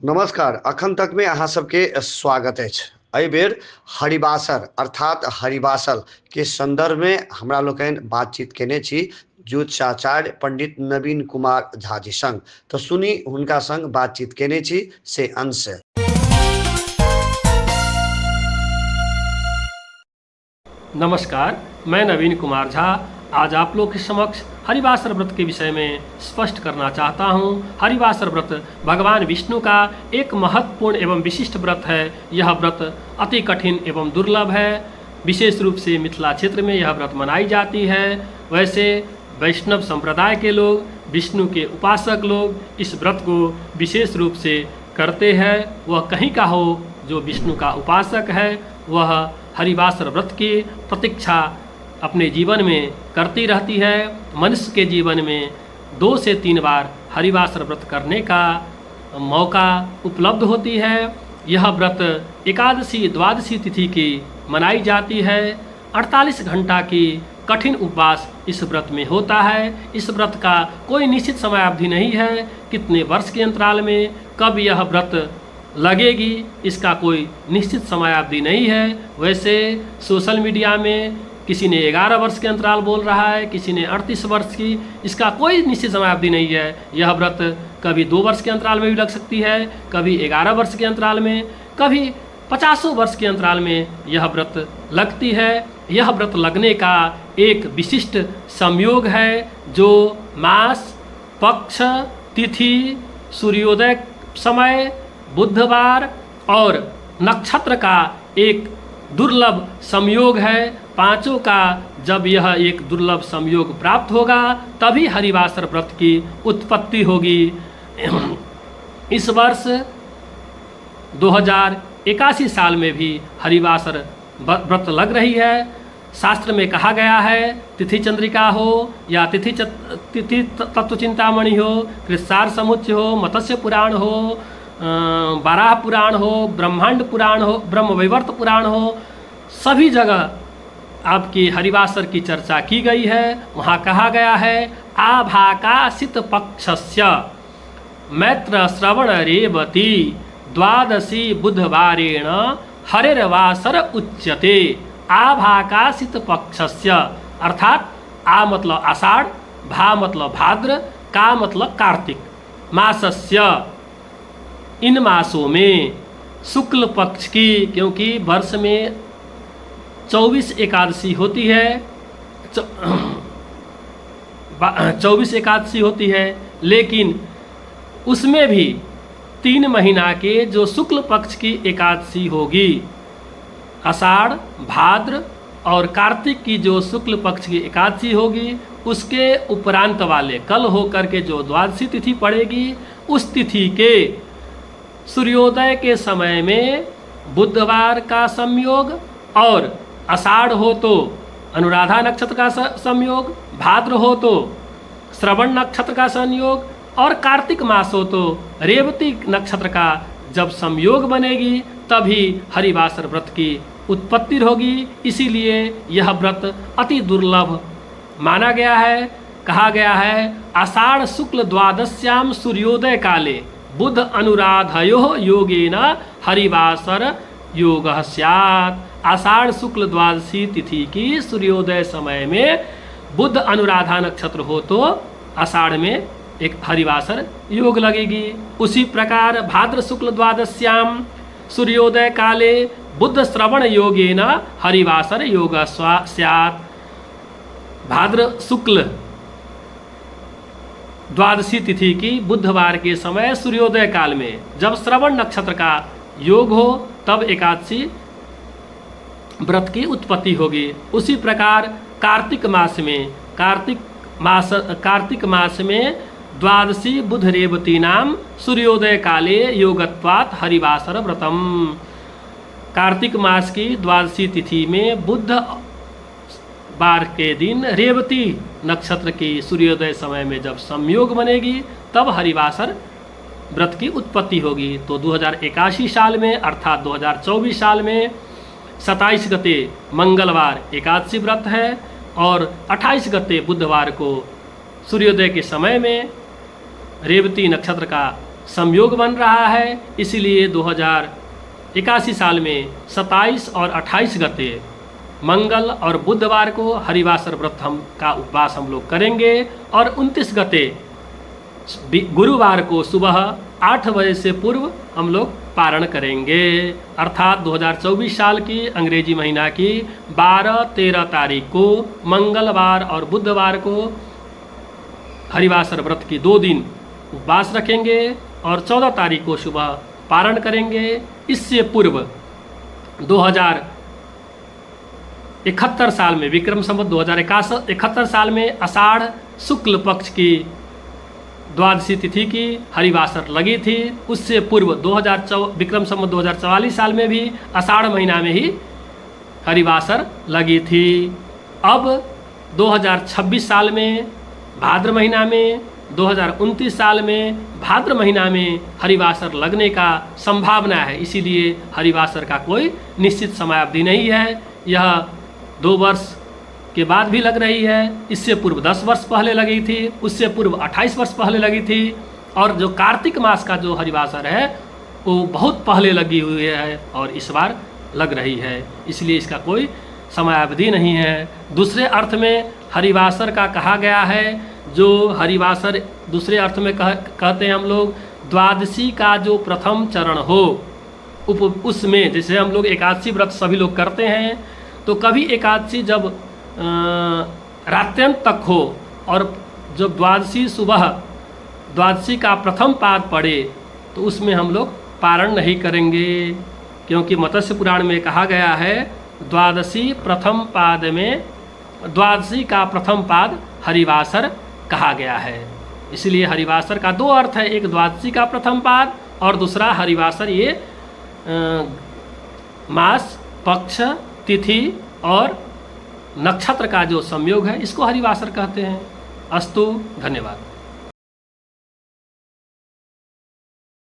नमस्कार। अखन तक में अहाँ सबके स्वागत अछि। एहि बेर हरिवासर अर्थात हरिवासल के संदर्भ में हमरा लोकनि बातचीत केने छी ज्योतिषाचार्य पंडित नवीन कुमार झा जी संग। तो सुनी हुनका संग बातचीत केने छी से अंश। नमस्कार, मैं नवीन कुमार झा आज आप लोग के समक्ष हरिवासर व्रत के विषय में स्पष्ट करना चाहता हूँ। हरिवासर व्रत भगवान विष्णु का एक महत्वपूर्ण एवं विशिष्ट व्रत है। यह व्रत अति कठिन एवं दुर्लभ है। विशेष रूप से मिथिला क्षेत्र में यह व्रत मनाई जाती है। वैसे वैष्णव संप्रदाय के लोग, विष्णु के उपासक लोग इस व्रत को विशेष रूप से करते हैं। वह कहीं का हो जो विष्णु का उपासक है वह हरिवासर व्रत की प्रतीक्षा अपने जीवन में करती रहती है। मनुष्य के जीवन में 2 से 3 बार हरिवासर व्रत करने का मौका उपलब्ध होती है। यह व्रत एकादशी द्वादशी तिथि की मनाई जाती है। 48 घंटा की कठिन उपवास इस व्रत में होता है। इस व्रत का कोई निश्चित समयावधि नहीं है। कितने वर्ष के अंतराल में कब यह व्रत लगेगी इसका कोई निश्चित समयावधि नहीं है। वैसे सोशल मीडिया में किसी ने 11 वर्ष के अंतराल बोल रहा है, किसी ने 38 वर्ष की। इसका कोई निश्चित समयावधि नहीं है। यह व्रत कभी 2 वर्ष के अंतराल में भी लग सकती है, कभी 11 वर्ष के अंतराल में, कभी 50 वर्ष के अंतराल में यह व्रत लगती है। यह व्रत लगने का एक विशिष्ट संयोग है जो मास, पक्ष, तिथि, सूर्योदय समय, बुधवार और नक्षत्र का एक दुर्लभ संयोग है। पांचों का जब यह एक दुर्लभ संयोग प्राप्त होगा तभी हरिवासर व्रत की उत्पत्ति होगी। इस वर्ष 2081 साल में भी हरिवासर व्रत लग रही है। शास्त्र में कहा गया है तिथि चंद्रिका हो या तिथि तत्व चिंतामणि हो, कृत्सार समुच्चय हो, मत्स्य पुराण हो, बाराह पुराण हो, ब्रह्मांड पुराण हो, ब्रह्मवैवर्त पुराण हो, सभी जगह आपकी हरिवासर की चर्चा की गई है। वहाँ कहा गया है आभाकाशित पक्षस्य मैत्र श्रवण रेवती द्वादशी बुधवारेण हरिर्वासर उच्यते। आभाकाशित पक्षस्य अर्थात आ मतलब आषाढ़, भा मतलब भाद्र, का मतलब कार्तिक, मासस्य इन मासों में शुक्ल पक्ष की, क्योंकि वर्ष में 24 एकादशी होती है, 24 एकादशी होती है, लेकिन उसमें भी 3 महीना के जो शुक्ल पक्ष की एकादशी होगी, आषाढ़, भाद्र और कार्तिक की जो शुक्ल पक्ष की एकादशी होगी, उसके उपरांत वाले कल होकर के जो द्वादशी तिथि पड़ेगी, उस तिथि के सूर्योदय के समय में बुधवार का संयोग और आषाढ़ हो तो अनुराधा नक्षत्र का संयोग, भाद्र हो तो श्रवण नक्षत्र का संयोग और कार्तिक मास हो तो रेवती नक्षत्र का जब संयोग बनेगी तभी हरिवासर व्रत की उत्पत्ति होगी। इसीलिए यह व्रत अति दुर्लभ माना गया है। कहा गया है आषाढ़ शुक्ल द्वादश्याम सूर्योदय काले बुध अनुराधयो योगेन हरिवासर योग स्यात्। आषाढ़ शुक्ल द्वादशी तिथि की सूर्योदय समय में बुध अनुराधा नक्षत्र हो तो आषाढ़ में एक हरिवासर योग लगेगी। उसी प्रकार भाद्र शुक्ल द्वादश्याम सूर्योदय काले बुध श्रवण योगेन हरिवासर योग स्यात्। भाद्र शुक्ल द्वादशी तिथि की बुधवार के समय सूर्योदय काल में जब श्रवण नक्षत्र का योग हो तब एकादशी व्रत की उत्पत्ति होगी। उसी प्रकार कार्तिक मास में द्वादशी बुध रेवती नाम सूर्योदय काले योगत्वात् हरिवासर व्रतम। कार्तिक मास की द्वादशी तिथि में बुध बार के दिन रेवती नक्षत्र की सूर्योदय समय में जब संयोग बनेगी तब हरिवासर व्रत की उत्पत्ति होगी। तो 2081 साल में अर्थात 2024 साल में 27 गते मंगलवार एकादशी व्रत है और 28 गते बुधवार को सूर्योदय के समय में रेवती नक्षत्र का संयोग बन रहा है, इसीलिए 2081 साल में 27 और 28 गते मंगल और बुधवार को हरिवासर व्रत का उपवास हम लोग करेंगे और 29 गते गुरुवार को सुबह 8 बजे से पूर्व हम लोग पारण करेंगे। अर्थात 2024 साल की अंग्रेजी महीना की 12-13 तारीख को मंगलवार और बुधवार को हरिवासर व्रत की 2 दिन उपवास रखेंगे और 14 तारीख को सुबह पारण करेंगे। इससे पूर्व 2071 साल में विक्रम संवत 2071 साल में आषाढ़ शुक्ल पक्ष की द्वादशी तिथि की हरिवासर लगी थी। उससे पूर्व विक्रम संवत 2044 साल में भी आषाढ़ महीना में ही हरिवासर लगी थी। अब 2026 साल में भाद्र महीना में, 2029 साल में भाद्र महीना में हरिवासर लगने का संभावना है। इसीलिए हरिवासर का कोई निश्चित समयावधि नहीं है। यह 2 वर्ष के बाद भी लग रही है। इससे पूर्व 10 वर्ष पहले लगी थी, उससे पूर्व 28 वर्ष पहले लगी थी और जो कार्तिक मास का जो हरिवासर है वो बहुत पहले लगी हुई है और इस बार लग रही है। इसलिए इसका कोई समयावधि नहीं है। दूसरे अर्थ में हरिवासर का कहा गया है, जो हरिवासर दूसरे अर्थ में कहते हैं हम लोग द्वादशी का जो प्रथम चरण हो उसमें, जैसे हम लोग एकादशी व्रत सभी लोग करते हैं, तो कभी एकादशी जब रात्र्यंत तक हो और जब द्वादशी सुबह द्वादशी का प्रथम पाद पड़े तो उसमें हम लोग पारण नहीं करेंगे, क्योंकि मत्स्य पुराण में कहा गया है द्वादशी का प्रथम पाद हरिवासर कहा गया है। इसलिए हरिवासर का 2 अर्थ है, एक द्वादशी का प्रथम पाद और दूसरा हरिवासर ये मास, पक्ष, तिथि और नक्षत्र का जो संयोग है इसको हरिवासर कहते हैं। अस्तु, धन्यवाद।